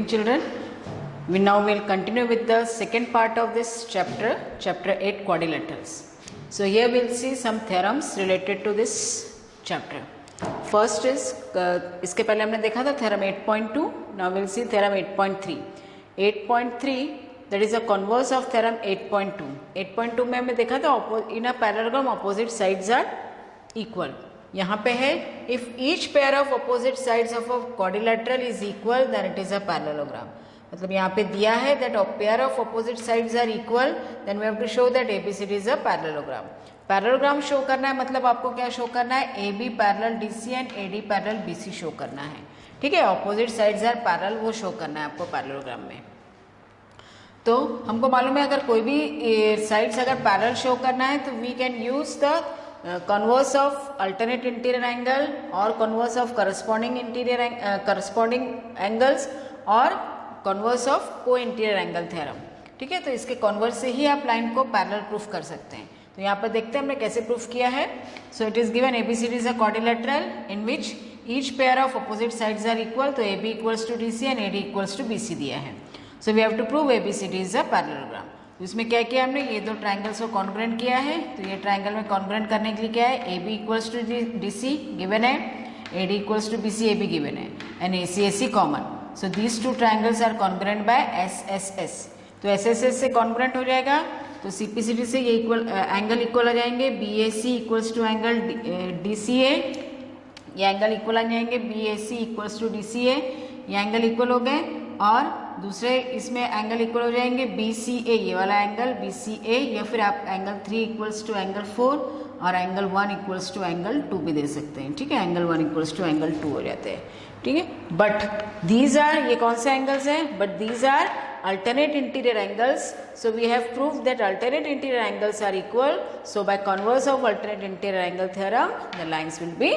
evening, children. We now will continue with the second part of this chapter, chapter 8, quadrilaterals. So here we'll see some theorems related to this chapter. First is इसके पहले हमने देखा था theorem 8.2. Now we'll see theorem 8.3. 8.3 that is a converse of theorem 8.2. 8.2 में हमने देखा था in a parallelogram opposite sides are equal. यहाँ पे है if each pair of opposite sides of a quadrilateral is equal then it is a parallelogram. मतलब यहाँ पे दिया है that a pair of opposite sides are equal then we have to show that ABCD is a parallelogram. Parallelogram show करना है मतलब आपको क्या शो करना है, AB parallel DC and AD parallel BC show करना है. ठीक है, ऑपोजिट साइड्स आर पैरेलल वो शो करना है आपको पैरेललोग्राम में. तो हमको मालूम है अगर कोई भी साइड्स अगर पैरेलल शो करना है तो we can use the converse of alternate interior angle or converse of corresponding angles और converse of co-interior angle theorem. ठीक है, तो इसके converse से ही आप लाइन को पैरेलल प्रूफ कर सकते हैं. तो यहाँ पर देखते हैं हमने कैसे प्रूफ किया है. So it is given ABCD is a quadrilateral in which each pair of opposite sides are equal. तो AB equals to DC and AD equals to BC दिया है. So we have to prove ABCD is a parallelogram. तो इसमें क्या किया हमने, ये दो ट्राइंगल्स को कॉन्ग्रुएंट किया है. तो ये ट्राइंगल में कॉन्ग्रुएंट करने के लिए क्या है, AB equals to DC given है, AD equals to BC AB given है and AC common. So these two triangles are congruent by SSS. तो SSS से कॉन्ग्रुएंट हो जाएगा तो CPCD से ये इक्वल एंगल इक्वल आ जाएंगे. BAC equals to angle DCA, ये एंगल इक्वल आ जाएंगे. BAC इक्वल्स टू DCA, ये एंगल इक्वल हो गए. और दूसरे इसमें एंगल इक्वल हो जाएंगे BCA, ये वाला एंगल BCA, या फिर आप एंगल 3 इक्वल्स टू एंगल 4 और एंगल 1 इक्वल्स टू एंगल 2 भी दे सकते हैं. ठीक है, एंगल 1 इक्वल्स टू एंगल 2 हो जाते हैं. ठीक है, बट दीज आर, ये कौन से एंगल्स हैं, but these are alternate interior angles. So we have proved that alternate interior angles are equal. So by converse of alternate interior angle theorem, the lines will be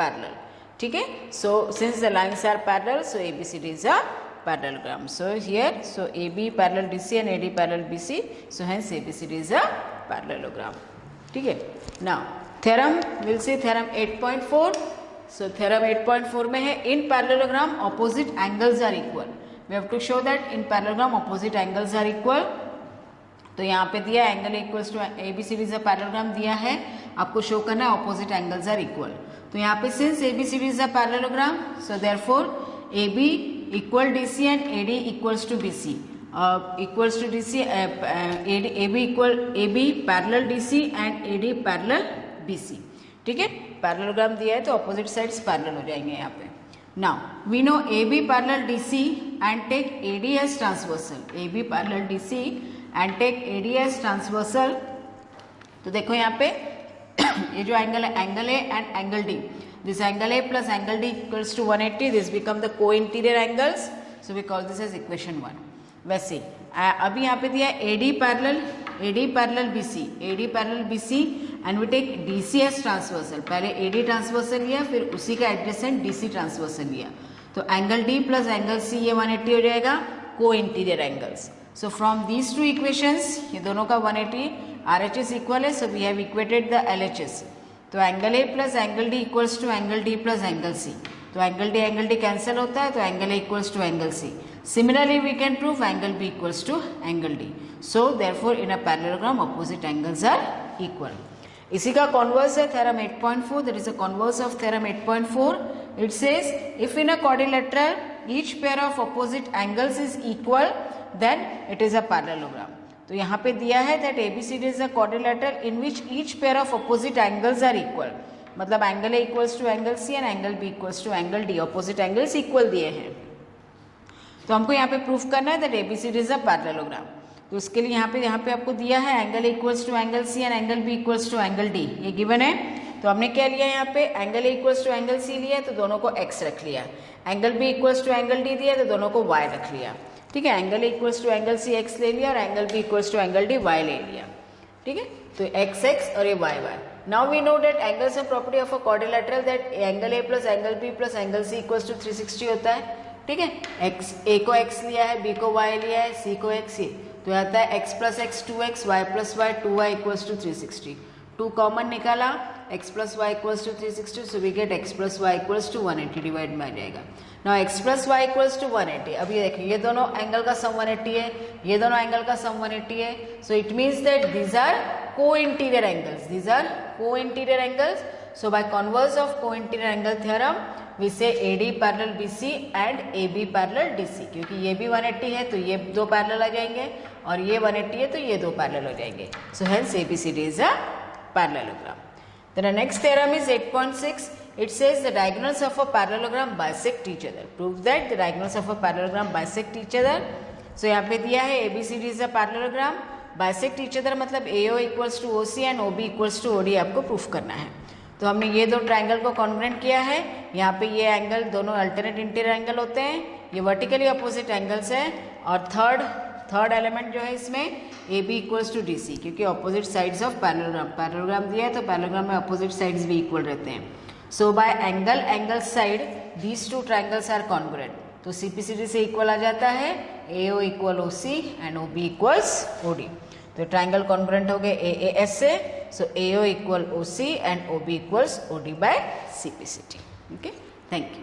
parallel. ठीक है, so since the lines are parallel, so ABCD is a parallelogram. So here, so AB parallel DC and AD parallel BC. So hence ABCD is a parallelogram. ठीक है. Now theorem, we'll see theorem 8.4. So theorem 8.4 में है in parallelogram opposite angles are equal. We have to show that in parallelogram opposite angles are equal. तो यहाँ पे दिया angle equals to ABCD is a parallelogram दिया है, आपको show करना है ऑपोजिट एंगल्स आर इक्वल. तो यहाँ पे since ABCD is a parallelogram, so therefore AB equal DC and AD equals to BC equals to DC, AB equal AB parallel DC and AD parallel BC. ठीक है, parallelogram दिया है तो opposite sides parallel हो जाएंगे यहाँ पे. Now we know AB parallel DC and take AD as transversal. AB parallel DC and take AD as transversal. तो देखो यहाँ पे ये जो एंगल है, angle A and angle D. This angle A plus angle D equals to 180. This become the co-interior angles. So we call this as equation 1. वैसे अभी यहाँ पे दिया AD parallel BC and we take DC as transversal. पहले AD transversal लिया, फिर उसी का एडजेसेंट DC ट्रांसवर्सल लिया. तो angle D plus angle C ये 180 हो जाएगा, co-interior angles. So from these two equations, ये दोनों का 180 RHS इक्वल है. So we have equated the LHS. तो angle A plus angle D equals to angle D plus angle C. तो angle D cancel होता है, तो angle A equals to angle C. Similarly we can prove angle B equals to angle D. So therefore in a parallelogram opposite angles are equal. इसी का converse है theorem 8.4. That is a converse of theorem 8.4. It says if in a quadrilateral each pair of opposite angles is equal then it is a parallelogram. तो यहाँ पे दिया है that ABCD is a quadrilateral in which each pair of opposite angles are equal. मतलब angle A equals to angle C and angle B equals to angle D. Opposite angles equal दिए हैं. तो हमको यहाँ पे प्रूफ करना है that ABCD is a parallelogram. तो उसके लिए यहाँ पे आपको दिया है angle equals to angle C and angle B equals to angle D, ये गिवन है. तो हमने क्या लिया यहाँ पे, angle equals to angle C लिया तो दोनों को x रख लिया. Angle B equals to angle D दिया तो दोनों को y रख लिया. ठीक है, angle equals to angle C x ले लिया और angle B equals to angle D y ले लिया. ठीक है, तो x और ये y. Now we know that angles are property of a quadrilateral that angle A plus angle B plus angle C equals to 360 होता है. ठीक है, A को x लिया है, B को y लिया है, C को x है, तो आता है x plus x 2x, y plus y 2y equals to 360. 2 common निकाला x plus y equals to 360, so we get x plus y equals to 180 divide में आ जाएगा. Now x plus y equals to 180. अब ये देखिए ये दोनों angle का सम 180 है, ये दोनों एंगल का सम 180 है. So it means that these are co-interior angles. These are co-interior angles. So by converse of co-interior angle theorem, we say AD parallel BC and AB parallel DC. क्योंकि ये भी 180 है तो ये दो पैरेलल आ जाएंगे और ये 180 है तो ये दो पैरेलल हो जाएंगे. So hence ABCD is a parallelogram. Then the next theorem is 8.6. It says the diagonals of a parallelogram bisect each other. Prove that the diagonals of a parallelogram bisect each other. So यहाँ पे दिया है ABCD is a parallelogram. Bisect each other मतलब AO equals to OC and OB equals to OD आपको proof करना है. तो हमने ये दो ट्रायंगल को कॉन्ग्रुएंट किया है. यहाँ पे ये एंगल दोनों अल्टरनेट इंटीरियर एंगल होते हैं, ये वर्टिकली अपोजिट एंगल्स है. और थर्ड एलिमेंट जो है इसमें AB इक्वल्स टू DC, क्योंकि अपोजिट साइड्स ऑफ पैरेललोग्राम दिया है तो पैरेललोग्राम में अपोजिट साइड्स भी इक्वल रहते हैं. So by angle side these two triangles are congruent. तो CPCD से इक्वल आ जाता है AO equal OC and OB equals OD. तो ट्रायंगल कॉन्ग्रुएंट हो गए AAS से. So AO equal OC and OB equals OD by CPCD. Okay, thank you.